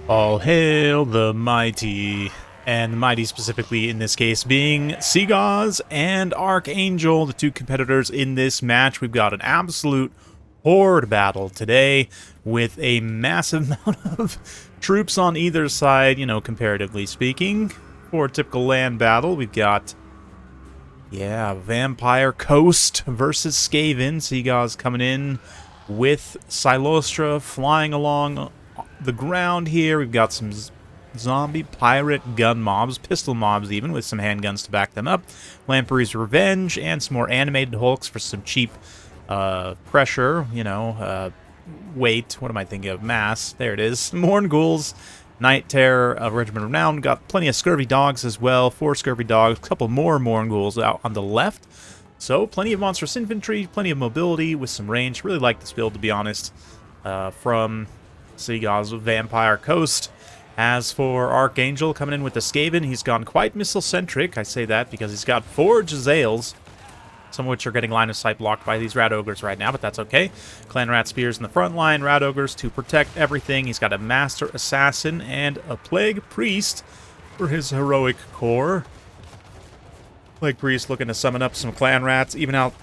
All hail the mighty, and the mighty specifically in this case being Seagauze and Archangel, the two competitors in this match. We've got an absolute horde battle today with a massive amount of troops on either side, comparatively speaking. For a typical land battle, we've got, Vampire Coast versus Skaven. Seagauze coming in with Silostra flying along the ground here. We've got some zombie pirate gun mobs, pistol mobs even, with some handguns to back them up. Lamprey's Revenge, and some more animated hulks for some cheap pressure, weight. What am I thinking of? Mass. There it is. Morn Ghouls, Night Terror, Regiment of Renown. Got plenty of Scurvy Dogs as well. 4 Scurvy Dogs, a couple more Morn Ghouls out on the left. So, plenty of monstrous infantry, plenty of mobility with some range. Really like this build, to be honest, from Seagauze with Vampire Coast. As for Archangel coming in with the Skaven, he's gone quite missile-centric. I say that because he's got 4 Jezzails, some of which are getting line of sight blocked by these Rat Ogres right now, but that's okay. Clan Rat Spears in the front line, Rat Ogres to protect everything. He's got a Master Assassin and a Plague Priest for his heroic core. Plague Priest looking to summon up some Clan Rats, even out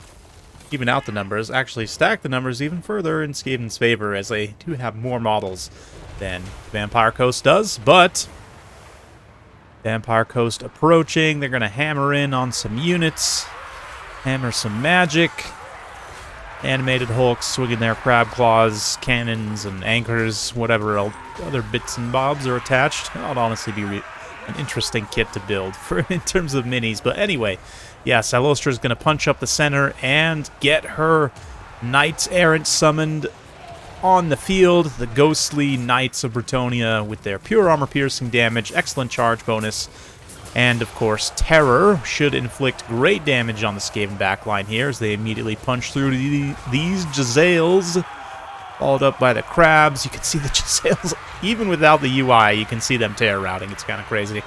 the numbers, actually stack the numbers even further in Skaven's favor, as they do have more models than Vampire Coast does. But Vampire Coast approaching, they're going to hammer in on some units, hammer some magic. Animated hulks swinging their crab claws, cannons, and anchors, whatever other bits and bobs are attached. That would honestly be an interesting kit to build in terms of minis. But anyway, Silostra is going to punch up the center and get her Knights Errant summoned on the field. The ghostly Knights of Bretonnia with their pure armor piercing damage, excellent charge bonus, and of course Terror should inflict great damage on the Skaven backline here as they immediately punch through these Jezzails, followed up by the crabs. You can see the Jezzails, even without the UI, you can see them terror routing. It's kind of crazy.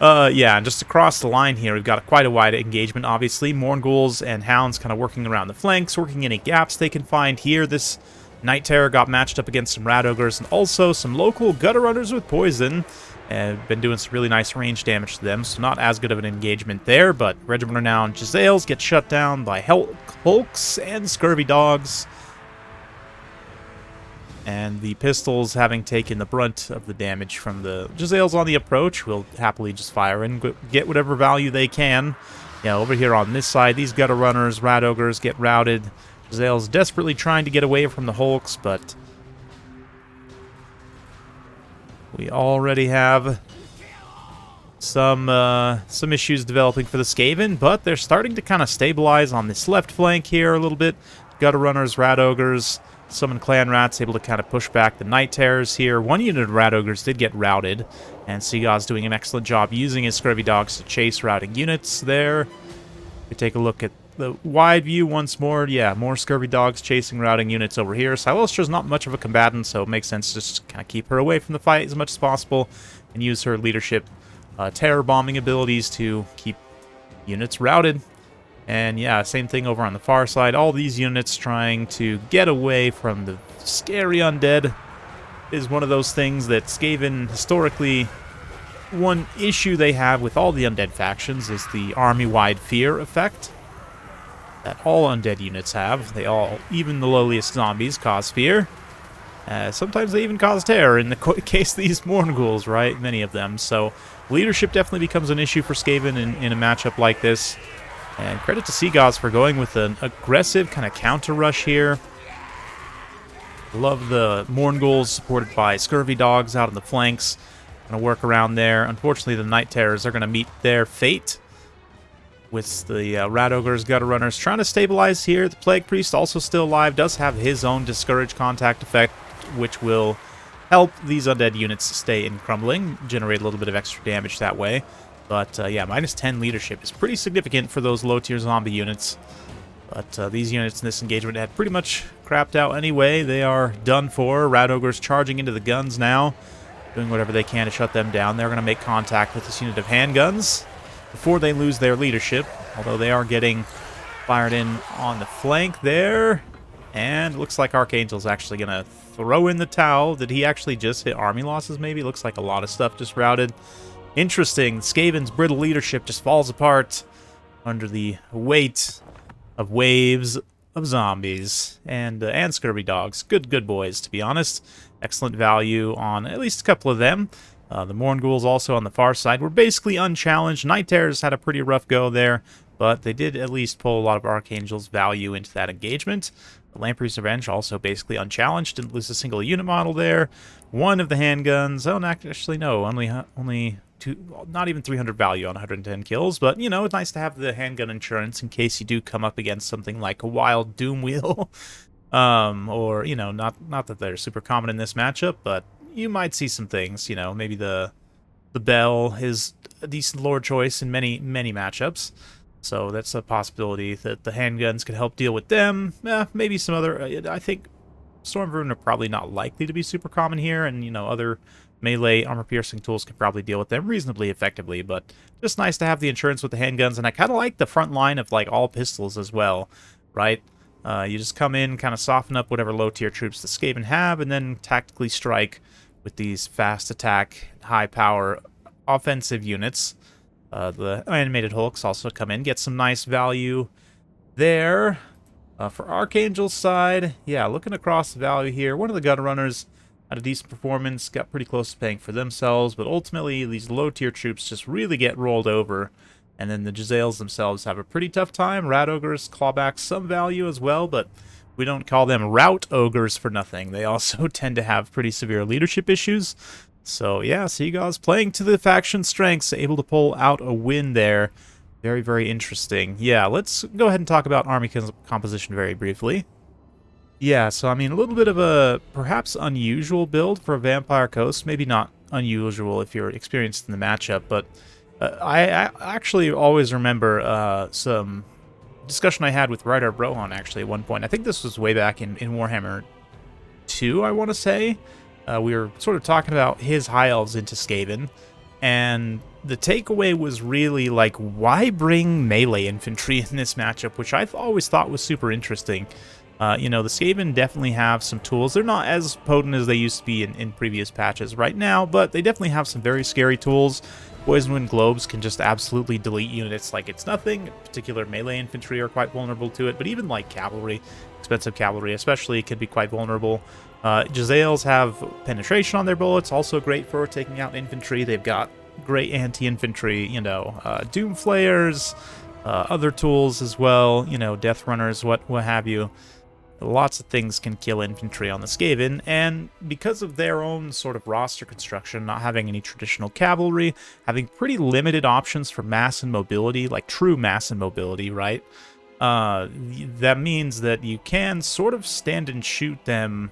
And just across the line here, we've got quite a wide engagement, obviously. Morn Ghouls and Hounds kind of working around the flanks, working any gaps they can find here. This Night Terror got matched up against some Rat Ogres and also some local Gutter Runners with Poison. And been doing some really nice range damage to them, so not as good of an engagement there, but Regiment Renown Jezzails get shut down by Hulks and Scurvy Dogs. And the pistols, having taken the brunt of the damage from the Jezzails on the approach, will happily just fire and get whatever value they can. Over here on this side, these Gutter Runners, Rat Ogres get routed. Jezzails desperately trying to get away from the Hulks, but we already have some issues developing for the Skaven, but they're starting to kind of stabilize on this left flank here a little bit. Gutter Runners, Rat Ogres, summon Clan Rats, able to kind of push back the Night Terrors here. One unit of Rat Ogres did get routed, and Seagauze doing an excellent job using his Scurvy Dogs to chase routing units there. We take a look at the wide view once more. More Scurvy Dogs chasing routing units over here. Silostra's not much of a combatant, so it makes sense to just kind of keep her away from the fight as much as possible and use her leadership terror bombing abilities to keep units routed. And same thing over on the far side. All these units trying to get away from the scary undead is one of those things that Skaven historically, one issue they have with all the undead factions is the army-wide fear effect that all undead units have. They all, even the lowliest zombies, cause fear. Sometimes they even cause terror, in the case of these Morn Ghouls, right? Many of them. So leadership definitely becomes an issue for Skaven in a matchup like this. And credit to Seagauze for going with an aggressive kind of counter rush here. Love the Morn Ghouls supported by Scurvy Dogs out on the flanks. Gonna work around there. Unfortunately, the Night Terrors are gonna meet their fate with the Rat Ogres, Gutter Runners trying to stabilize here. The Plague Priest, also still alive, does have his own Discourage Contact effect, which will help these undead units stay in crumbling, generate a little bit of extra damage that way. But, minus 10 leadership is pretty significant for those low-tier zombie units. But these units in this engagement had pretty much crapped out anyway. They are done for. Rat Ogres charging into the guns now, doing whatever they can to shut them down. They're going to make contact with this unit of handguns before they lose their leadership, although they are getting fired in on the flank there. And looks like Archangel's actually going to throw in the towel. Did he actually just hit army losses, maybe? Looks like a lot of stuff just routed. Interesting. Skaven's brittle leadership just falls apart under the weight of waves of zombies and scurvy dogs. Good boys, to be honest. Excellent value on at least a couple of them. The Mornghouls also on the far side were basically unchallenged. Night Terrors had a pretty rough go there, but they did at least pull a lot of Archangel's value into that engagement. The Lamprey's Revenge also basically unchallenged, didn't lose a single unit model there. One of the handguns, oh, actually no, only two, not even 300 value on 110 kills, but, you know, it's nice to have the handgun insurance in case you do come up against something like a Wild Doom Wheel. Or, you know, not that they're super common in this matchup, but you might see some things, you know, maybe the Bell is a decent lore choice in many matchups. So that's a possibility that the handguns could help deal with them. Maybe some other, I think Stormrune are probably not likely to be super common here, and, you know, other melee armor-piercing tools can probably deal with them reasonably effectively, but just nice to have the insurance with the handguns, and I kind of like the front line of, like, all pistols as well, right? You just come in, kind of soften up whatever low-tier troops the Skaven have, and then tactically strike with these fast attack, high-power offensive units. The animated Hulks also come in, get some nice value there. For Archangel's side, yeah, looking across the value here, one of the gun runners had a decent performance, got pretty close to paying for themselves, but ultimately these low-tier troops just really get rolled over, and then the Jezzails themselves have a pretty tough time. Rat Ogres claw back some value as well, but we don't call them Rout Ogres for nothing. They also tend to have pretty severe leadership issues. So yeah, Seagulls playing to the faction strengths, able to pull out a win there. Very, very interesting. Yeah, let's go ahead and talk about army composition very briefly. Yeah, so I mean, a little bit of a perhaps unusual build for a Vampire Coast. Maybe not unusual if you're experienced in the matchup, but I actually always remember some discussion I had with Ryder Brohan actually at one point. I think this was way back in Warhammer 2, I want to say. We were sort of talking about his High Elves into Skaven, and the takeaway was really like, why bring melee infantry in this matchup, which I always thought was super interesting. You know, the Skaven definitely have some tools. They're not as potent as they used to be in previous patches right now, but they definitely have some very scary tools. Poison Wind Globes can just absolutely delete units like it's nothing. Particular melee infantry are quite vulnerable to it, but even like cavalry, expensive cavalry especially, can be quite vulnerable. Jezzails have penetration on their bullets, also great for taking out infantry. They've got great anti-infantry, you know, Doom Flayers, other tools as well, you know, Death Runners, what have you. Lots of things can kill infantry on the Skaven, and because of their own sort of roster construction, not having any traditional cavalry, having pretty limited options for mass and mobility, like true mass and mobility, right? That means that you can sort of stand and shoot them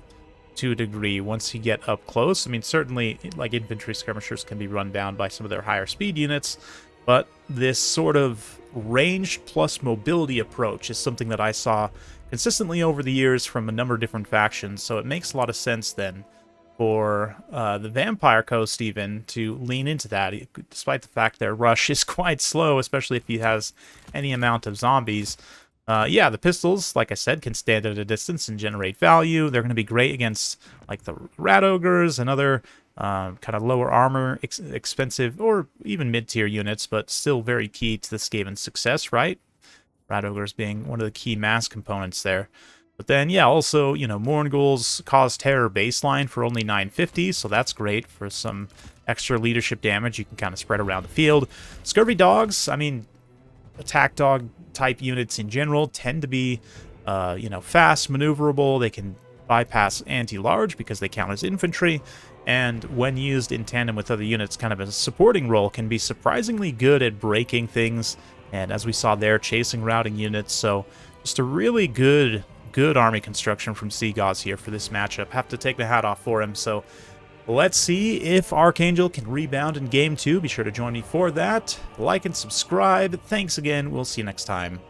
to a degree once you get up close. I mean, certainly, like, infantry skirmishers can be run down by some of their higher speed units, but this sort of ranged plus mobility approach is something that I saw consistently over the years from a number of different factions, so it makes a lot of sense then for the Vampire Coast even to lean into that, despite the fact their rush is quite slow, especially if he has any amount of zombies. Yeah, the pistols, like I said, can stand at a distance and generate value. They're going to be great against like the Rat Ogres and other kind of lower armor, expensive, or even mid-tier units, but still very key to the Skaven success, right? Rat Ogres being one of the key mass components there. But then, yeah, also, you know, Mornghouls cause terror baseline for only 950, so that's great for some extra leadership damage you can kind of spread around the field. Scurvy Dogs, I mean, attack dog type units in general tend to be, you know, fast, maneuverable. They can bypass anti-large because they count as infantry, and when used in tandem with other units, kind of as a supporting role, can be surprisingly good at breaking things, and as we saw there, chasing routing units. So just a really good army construction from Seagauze here for this matchup. Have to take the hat off for him. So let's see if Archangel can rebound in Game 2. Be sure to join me for that. Like and subscribe. Thanks again. We'll see you next time.